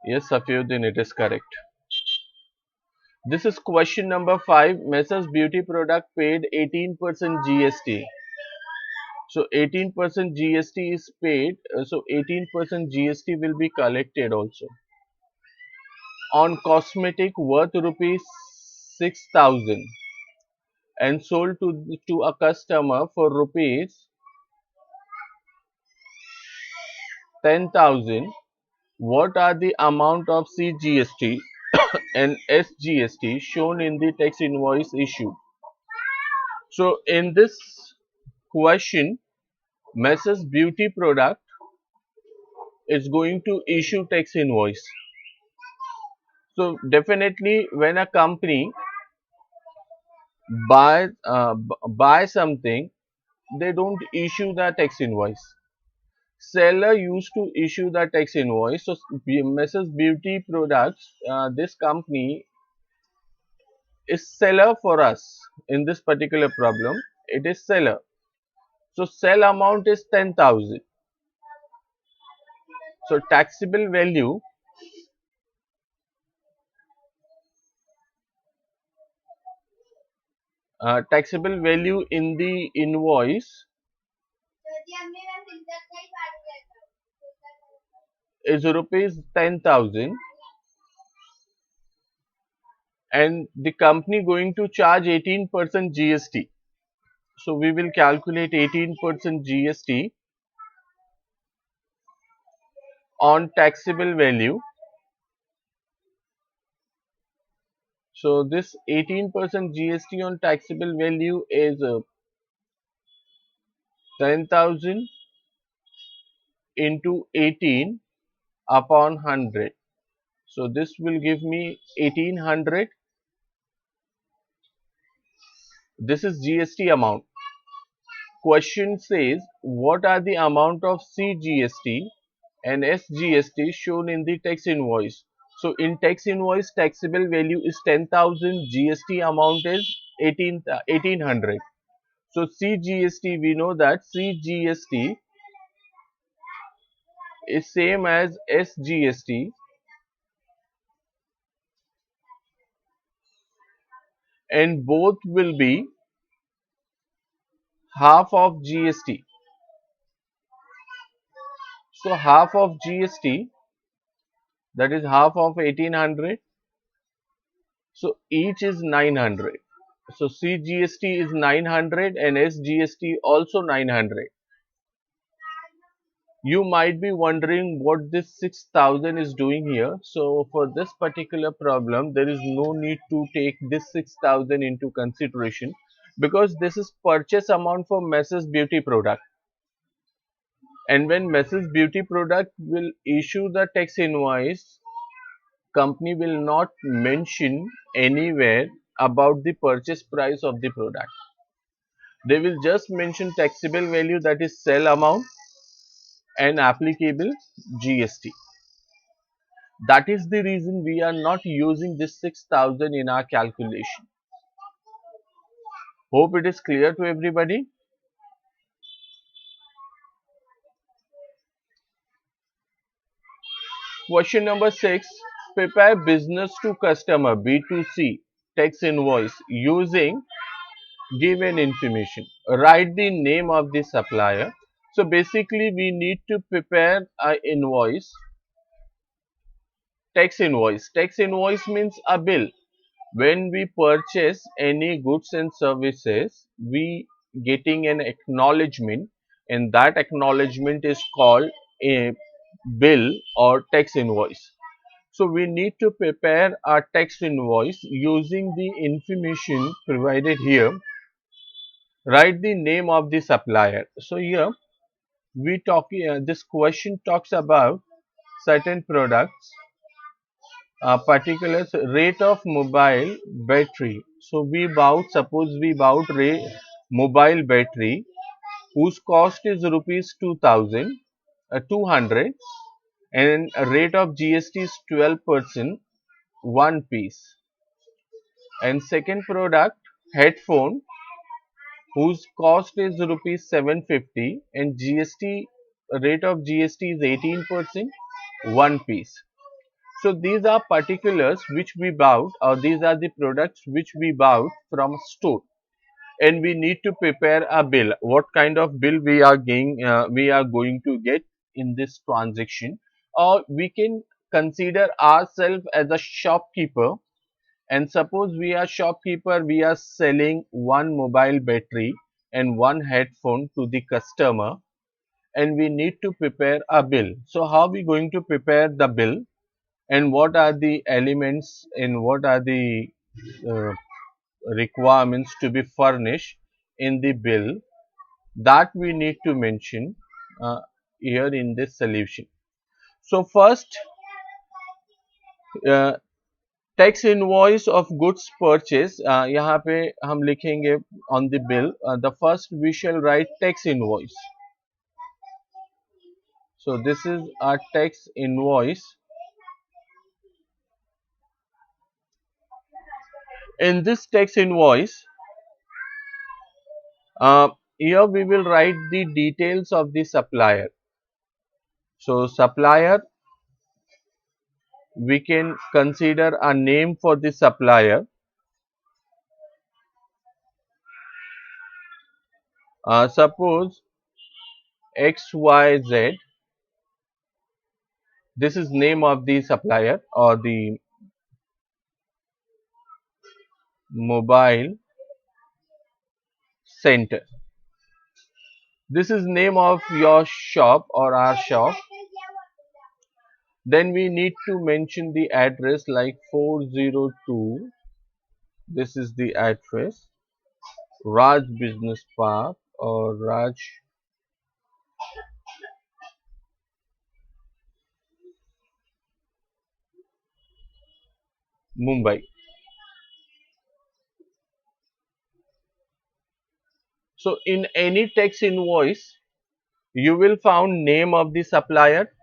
Yes, Safiuddin, it is correct. This is question number 5. Messrs Beauty Product paid 18% GST. So 18% GST is paid. So 18% GST will be collected also on cosmetic worth rupees 6,000 and sold to a customer for rupees 10,000. What are the amount of CGST and SGST shown in the tax invoice issued? So in this question, Messrs Beauty Product is going to issue tax invoice. So definitely when a company buy something, they don't issue the tax invoice. Seller used to issue the tax invoice. So Messrs Beauty Products, this company is seller for us in this particular problem. It is seller. So sell amount is 10,000. So taxable value in the invoice is rupees 10,000, and the company going to charge 18% GST. So we will calculate 18% GST on taxable value. So this 18% GST on taxable value is 10,000 into 18 upon 100. So this will give me 1800. This is GST amount. Question says, what are the amount of CGST and SGST shown in the tax invoice? So in tax invoice, taxable value is 10,000, GST amount is 1800. So CGST, we know that CGST is same as SGST, and both will be half of GST. So half of GST, that is half of 1800. So each is 900. So CGST is 900 and SGST also 900. You might be wondering what this 6,000 is doing here. So for this particular problem, there is no need to take this 6,000 into consideration, because this is purchase amount for Messrs Beauty Product. And when Messrs Beauty Product will issue the tax invoice, company will not mention anywhere about the purchase price of the product. They will just mention taxable value, that is sell amount, and applicable GST. That is the reason we are not using this 6,000 in our calculation. Hope it is clear to everybody. Question number 6. Prepare business to customer B2C tax invoice using given information. Write the name of the supplier. So basically we need to prepare an invoice, tax invoice. Tax invoice means a bill. When we purchase any goods and services, we getting an acknowledgement, and that acknowledgement is called a bill or tax invoice. So we need to prepare a tax invoice using the information provided here. Write the name of the supplier. So here we talk, this question talks about certain products, particulars, rate of mobile battery. So suppose we bought mobile battery whose cost is rupees 200, and a rate of GST is 12%, one piece. And second product, headphone, whose cost is rupees 750 and GST, rate of GST is 18%, one piece. So these are particulars which we bought, or these are the products which we bought from a store, and we need to prepare a bill. What kind of bill we are going to get in this transaction, or we can consider ourselves as a shopkeeper. And suppose we are shopkeeper, we are selling one mobile battery and one headphone to the customer, and we need to prepare a bill. So how are we going to prepare the bill, and what are the elements and what are the uh, requirements to be furnished in the bill, that we need to mention here in this solution. So first, uh, tax invoice of goods purchase, यहाँ पे हम लिखेंगे on the bill, the first we shall write tax invoice. So this is a tax invoice. In this tax invoice, uh, here we will write the details of the supplier. So supplier, we can consider a name for the supplier. Suppose XYZ, this is name of the supplier or the mobile center. This is name of your shop or our shop. Then we need to mention the address like 402. This is the address. Raj Business Park or Raj Mumbai. So in any tax invoice, you will found name of the supplier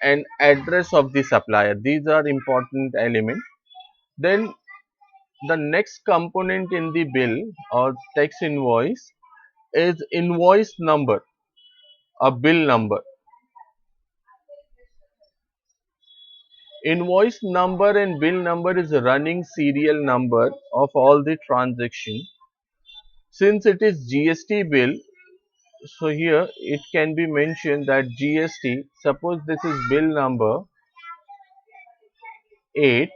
and address of the supplier. These are important elements. Then the next component in the bill or tax invoice is invoice number, a bill number. Invoice number and bill number is running serial number of all the transaction. Since it is GST bill, so here it can be mentioned that GST, suppose this is bill number 8,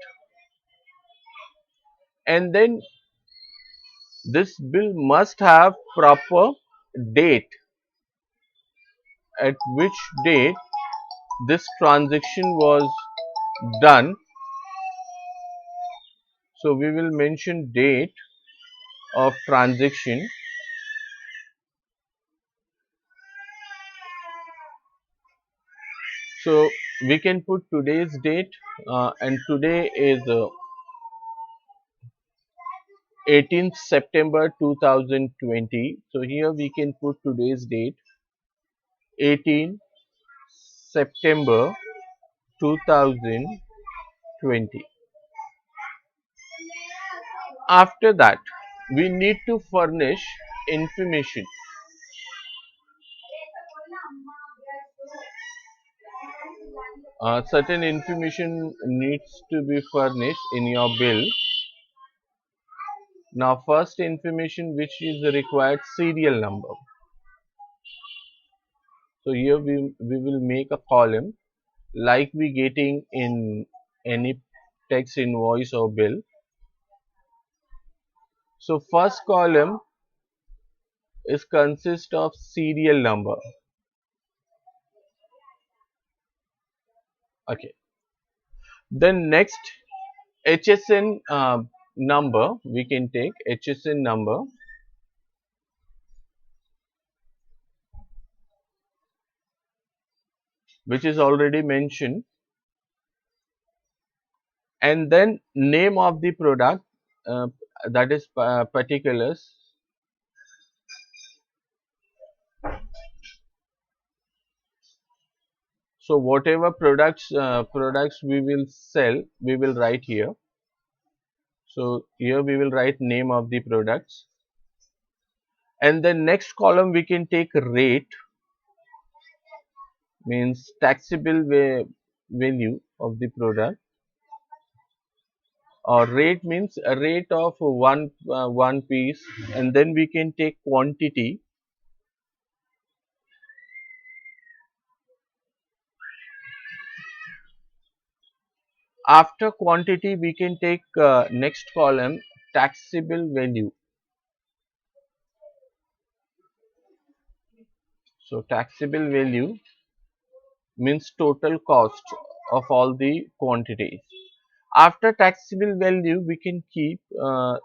and then this bill must have proper date, at which date this transaction was done. So we will mention date of transaction. So we can put today's date, and today is 18th September 2020. So here we can put today's date 18 September 2020. After that, we need to furnish information. Certain information needs to be furnished in your bill. Now, first information which is required, serial number. So here we will make a column like we getting in any tax invoice or bill. So first column is consist of serial number. Okay. Then next, HSN number, we can take HSN number. Which is already mentioned, and then name of the product, uh, that is particulars. So whatever products we will sell, we will write here. So here we will write name of the products, and then next column we can take rate, means taxable value of the product. or rate means a rate of one piece, and then we can take quantity. After quantity we can take next column, taxable value. So taxable value means total cost of all the quantities. After taxable value we can keep a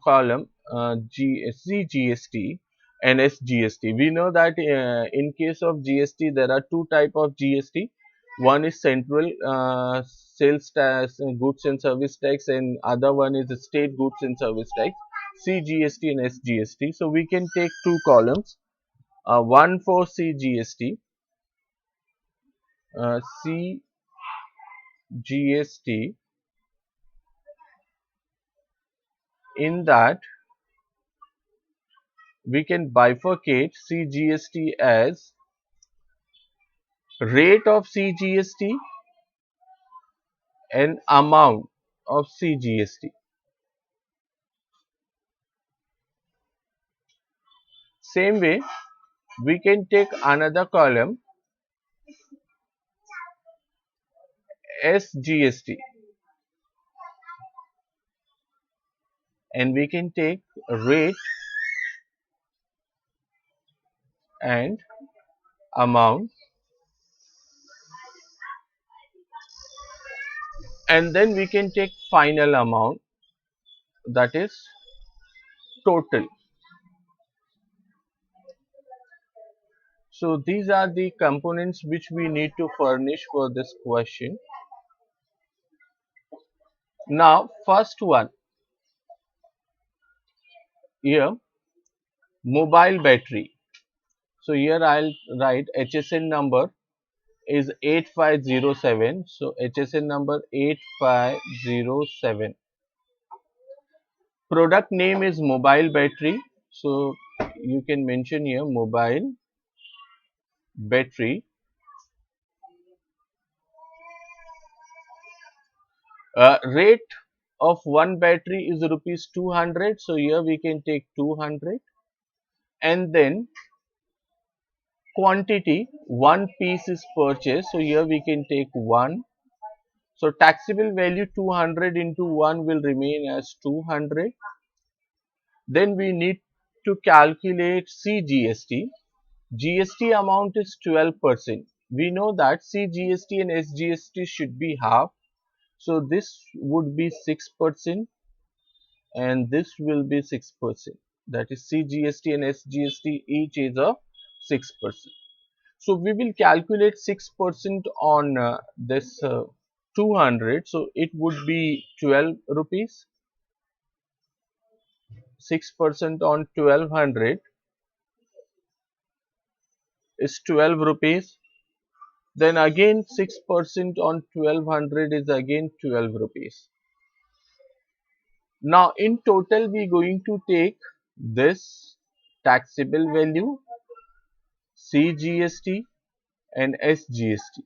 column CGST and SGST. We know that in case of GST there are two type of GST. One is central sales tax, goods and service tax, and other one is the state goods and service tax, CGST and SGST. So we can take two columns, one for CGST, CGST. In that we can bifurcate CGST as rate of CGST and amount of CGST. Same way, we can take another column, SGST, and we can take rate and amount, and then we can take final amount, that is total. So these are the components which we need to furnish for this question. Now first one here, mobile battery. So here I'll write HSN number is 8507. So HSN number 8507. Product name is mobile battery. So you can mention here mobile battery. Rate of one battery is rupees 200. So here we can take 200. And then quantity, one piece is purchased. So here we can take 1. So taxable value 200 into 1 will remain as 200. Then we need to calculate CGST. GST amount is 12%. We know that CGST and SGST should be half. So this would be 6% and this will be 6%. That is CGST and SGST each is a 6%. So we will calculate 6% on this 200. So it would be 12 rupees. 6% on 1200 is 12 rupees. Then again 6% on 1200 is again 12 rupees. Now in total we are going to take this taxable value, CGST and SGST.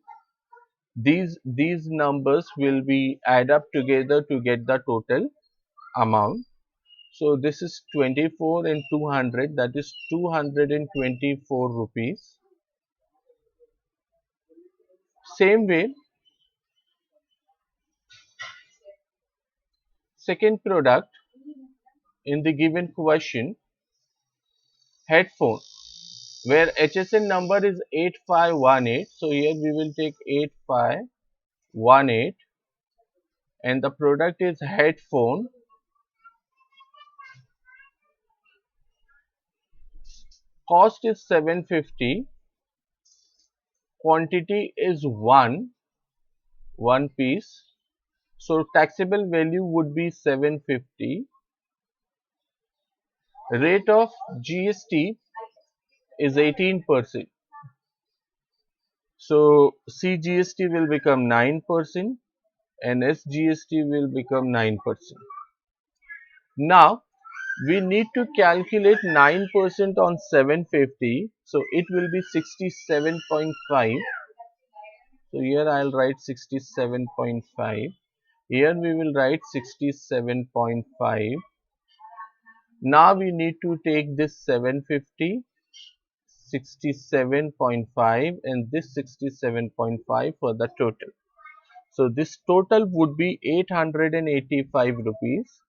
These numbers will be add up together to get the total amount. So this is 24 and 200, that is 224 rupees. Same way, second product in the given question, headphone, where HSN number is 8518. So here we will take 8518 and the product is headphone. Cost is 750. Quantity is one piece. So taxable value would be 750. Rate of GST is 18%. So CGST will become 9% and SGST will become 9%. Now we need to calculate 9% on 750. So it will be 67.5. So here I'll write 67.5. Here we will write 67.5. Now we need to take this 750, 67.5 and this 67.5 for the total. So this total would be 885 rupees.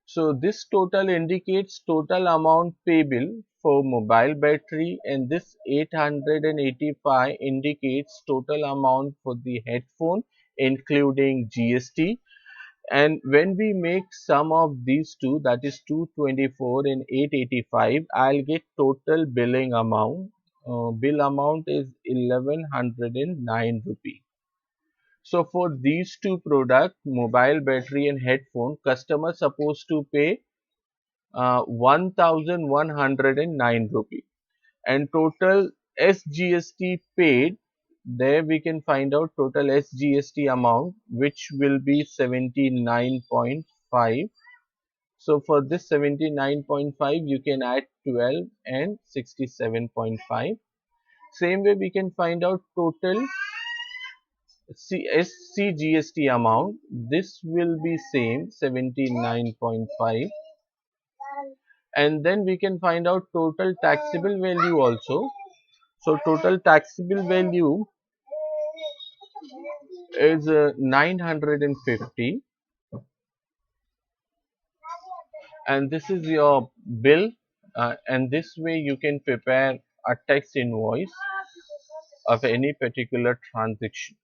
So this total indicates total amount payable for mobile battery, and this 885 indicates total amount for the headphone including GST. And when we make sum of these two, that is 224 and 885, I'll get total billing amount. Bill amount is 1109 rupee. So for these two products, mobile battery and headphone, customer supposed to pay 1109 rupee, and total SGST paid. There we can find out total SGST amount, which will be 79.5. So for this 79.5, you can add 12 and 67.5. Same way we can find out total CGST amount. This will be same 79.5, and then we can find out total taxable value also. So total taxable value is 950, and this is your bill, and this way you can prepare a tax invoice of any particular transaction.